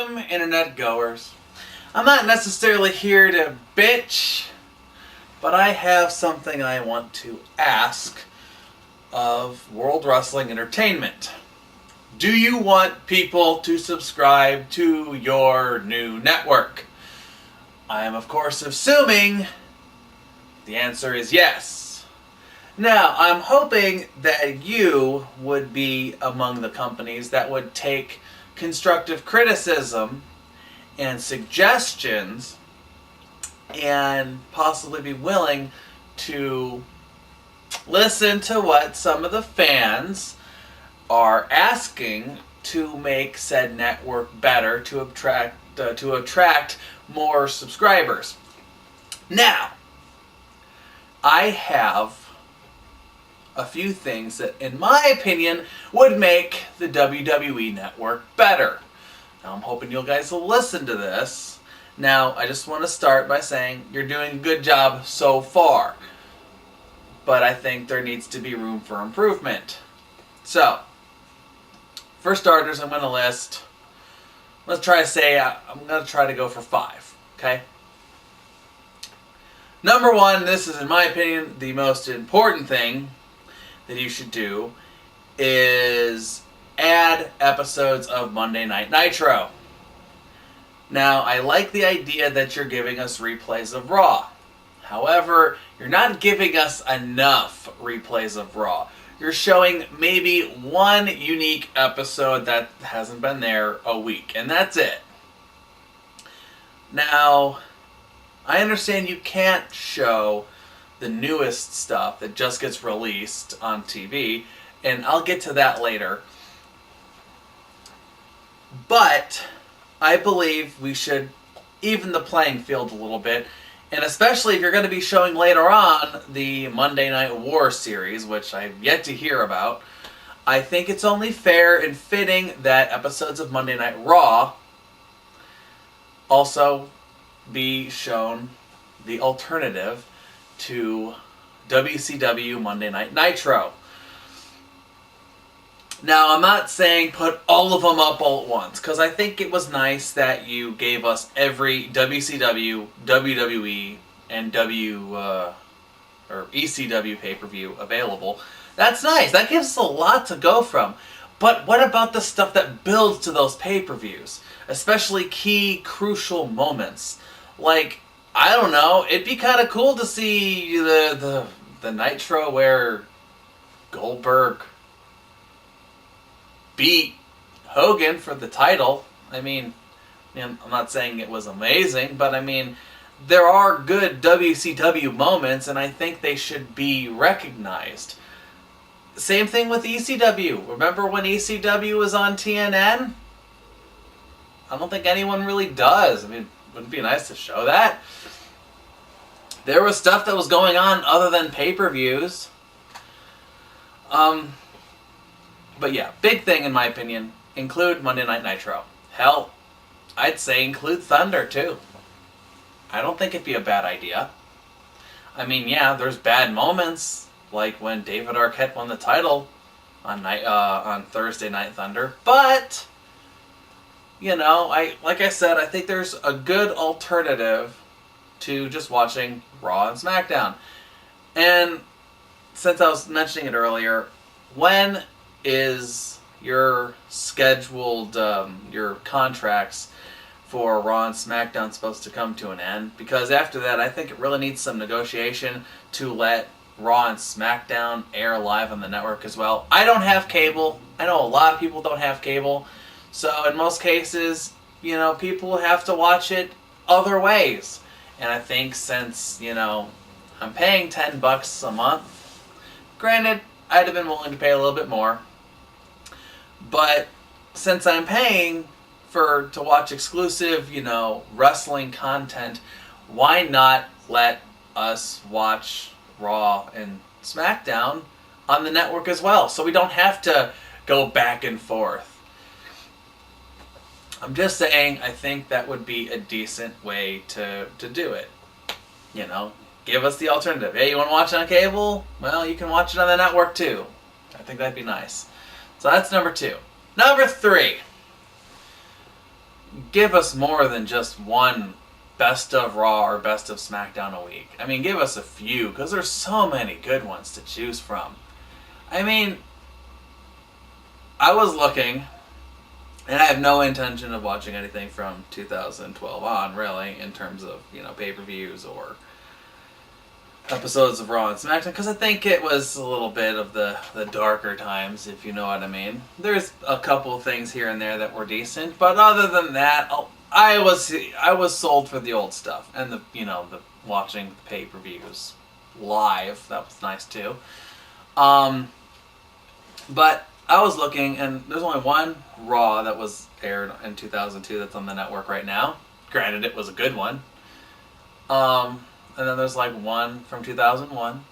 Welcome, internet goers. I'm not necessarily here to bitch, but I have something I want to ask of World Wrestling Entertainment. Do you want people to subscribe to your new network? I am, of course, assuming the answer is yes. Now, I'm hoping that you would be among the companies that would take constructive criticism and suggestions and possibly be willing to listen to what some of the fans are asking to make said network better to attract more subscribers. Now, I have a few things that, in my opinion, would make the WWE Network better. Now, I'm hoping you guys will listen to this. Now, I just want to start by saying you're doing a good job so far, but I think there needs to be room for improvement. So, for starters, I'm going to list, I'm going to try to go for 5, okay? Number 1, this is, in my opinion, the most important thing that you should do, is add episodes of Monday Night Nitro. Now, I like the idea that you're giving us replays of Raw. However, you're not giving us enough replays of Raw. You're showing maybe one unique episode that hasn't been there a week, and that's it. Now, I understand you can't show the newest stuff that just gets released on TV, and I'll get to that later. But I believe we should even the playing field a little bit, and especially if you're going to be showing later on the Monday Night War series, which I've yet to hear about, I think it's only fair and fitting that episodes of Monday Night Raw also be shown the alternative to WCW Monday Night Nitro. Now, I'm not saying put all of them up all at once, because I think it was nice that you gave us every WCW, WWE, and ECW pay-per-view available. That's nice. That gives us a lot to go from. But what about the stuff that builds to those pay-per-views? Especially key, crucial moments. Like, I don't know, it'd be kind of cool to see the Nitro where Goldberg beat Hogan for the title. I mean, I'm not saying it was amazing, but I mean, there are good WCW moments, and I think they should be recognized. Same thing with ECW. Remember when ECW was on TNN? I don't think anyone really does. I mean, wouldn't it be nice to show that? There was stuff that was going on other than pay-per-views. But yeah, big thing in my opinion, include Monday Night Nitro. Hell, I'd say include Thunder too. I don't think it'd be a bad idea. I mean, yeah, there's bad moments, like when David Arquette won the title on Thursday Night Thunder, but you know, like I said, I think there's a good alternative to just watching Raw and SmackDown. And since I was mentioning it earlier, when is your scheduled, your contracts for Raw and SmackDown supposed to come to an end? Because after that, I think it really needs some negotiation to let Raw and SmackDown air live on the network as well. I don't have cable. I know a lot of people don't have cable. So in most cases, you know, people have to watch it other ways. And I think since, you know, I'm paying $10 a month, granted, I'd have been willing to pay a little bit more, but since I'm paying to watch exclusive, you know, wrestling content, why not let us watch Raw and SmackDown on the network as well, so we don't have to go back and forth? I'm just saying, I think that would be a decent way to do it. You know, give us the alternative. Hey, you want to watch it on cable? Well, you can watch it on the network too. I think that'd be nice. So that's number 2. Number 3. give us more than just one best of Raw or best of SmackDown a week. I mean, give us a few, because there's so many good ones to choose from. I mean, I was looking, and I have no intention of watching anything from 2012 on, really, in terms of, pay-per-views or episodes of Raw and SmackDown, because I think it was a little bit of the darker times, if you know what I mean. There's a couple of things here and there that were decent, but other than that, I was sold for the old stuff, and the watching the pay-per-views live. That was nice too. But I was looking, and there's only one Raw that was aired in 2002 that's on the network right now. Granted, it was a good one. And then there's like one from 2001.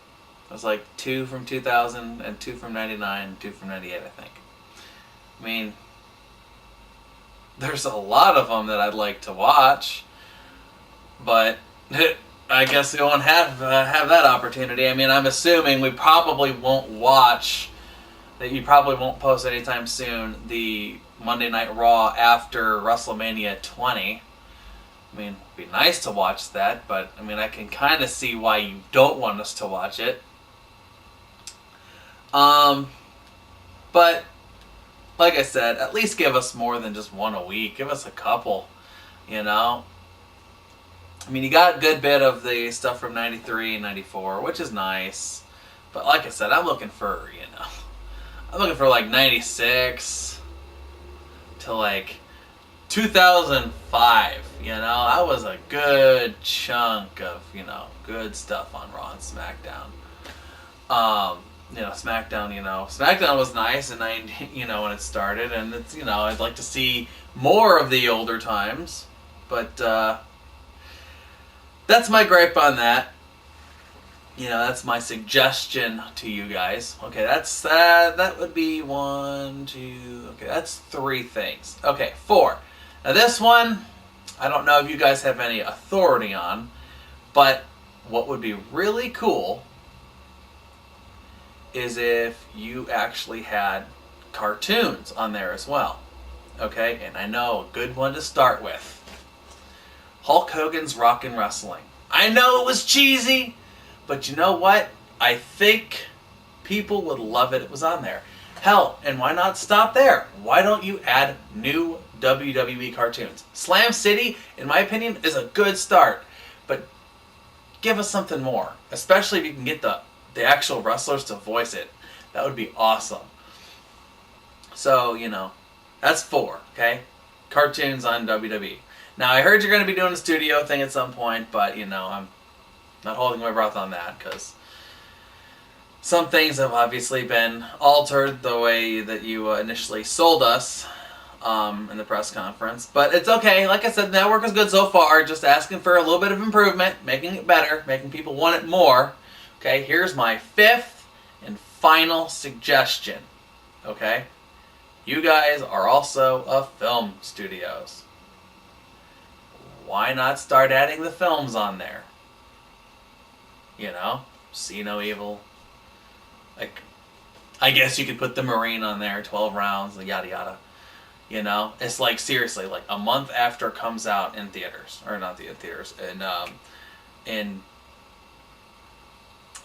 There's like two from 2000, and two from 99, and two from 98, I think. I mean, there's a lot of them that I'd like to watch, but I guess we won't have that opportunity. I mean, I'm assuming we probably won't watch, that you probably won't post anytime soon, the Monday Night Raw after WrestleMania 20. I mean, it'd be nice to watch that, but I mean, I can kind of see why you don't want us to watch it. But like I said, at least give us more than just one a week. Give us a couple, I mean, you got a good bit of the stuff from 93 and 94, which is nice. But like I said, I'm looking for, I'm looking for like 96 to like 2005, that was a good chunk of, good stuff on Raw and SmackDown. SmackDown was nice, and when it started, and it's, I'd like to see more of the older times, but, that's my gripe on that. That's my suggestion to you guys. Okay, that would be 1, 2, okay, that's 3 things. Okay, 4. Now this one, I don't know if you guys have any authority on, but what would be really cool is if you actually had cartoons on there as well. Okay, and I know a good one to start with. Hulk Hogan's Rockin' Wrestling. I know it was cheesy, but you know what? I think people would love it. It was on there. Hell, and why not stop there? Why don't you add new WWE cartoons? Slam City, in my opinion, is a good start, but give us something more. Especially if you can get the actual wrestlers to voice it. That would be awesome. So, that's 4, okay? Cartoons on WWE. Now, I heard you're going to be doing a studio thing at some point, but, I'm not holding my breath on that, because some things have obviously been altered the way that you initially sold us in the press conference. But it's okay. Like I said, the network is good so far. Just asking for a little bit of improvement, making it better, making people want it more. Okay, here's my 5th and final suggestion. Okay? You guys are also a film studios. Why not start adding the films on there? See No Evil. Like, I guess you could put The Marine on there, 12 rounds, yada yada. It's like, seriously, like a month after it comes out in theaters, or not the theaters,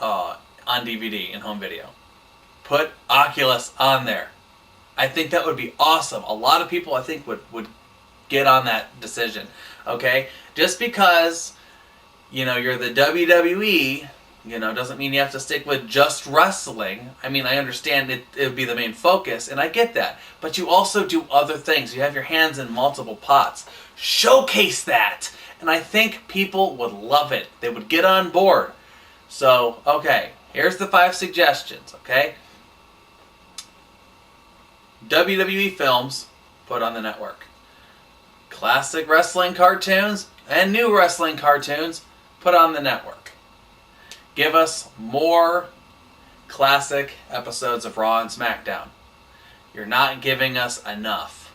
on DVD and home video. Put Oculus on there. I think that would be awesome. A lot of people, I think, would get on that decision. Okay? Just because, you're the WWE, doesn't mean you have to stick with just wrestling. I mean, I understand it would be the main focus, and I get that. But you also do other things. You have your hands in multiple pots. Showcase that! And I think people would love it. They would get on board. So, okay, here's the 5 suggestions, okay? WWE films, put on the network. Classic wrestling cartoons and new wrestling cartoons, put on the network. Give us more classic episodes of Raw and SmackDown. You're not giving us enough.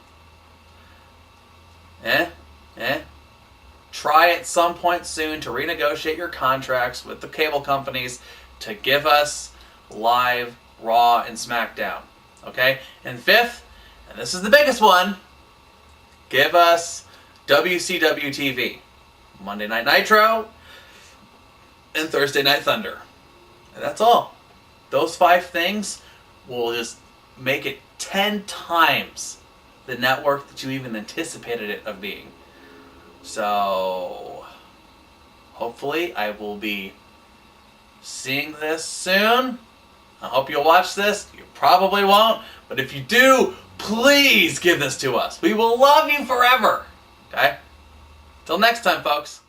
Try at some point soon to renegotiate your contracts with the cable companies to give us live Raw and SmackDown. Okay? And 5th, and this is the biggest one, give us WCW TV, Monday Night Nitro, and Thursday Night Thunder. And that's all. Those 5 things will just make it 10 times the network that you even anticipated it of being. So, hopefully I will be seeing this soon. I hope you'll watch this. You probably won't. But if you do, please give this to us. We will love you forever. Okay? Till next time, folks.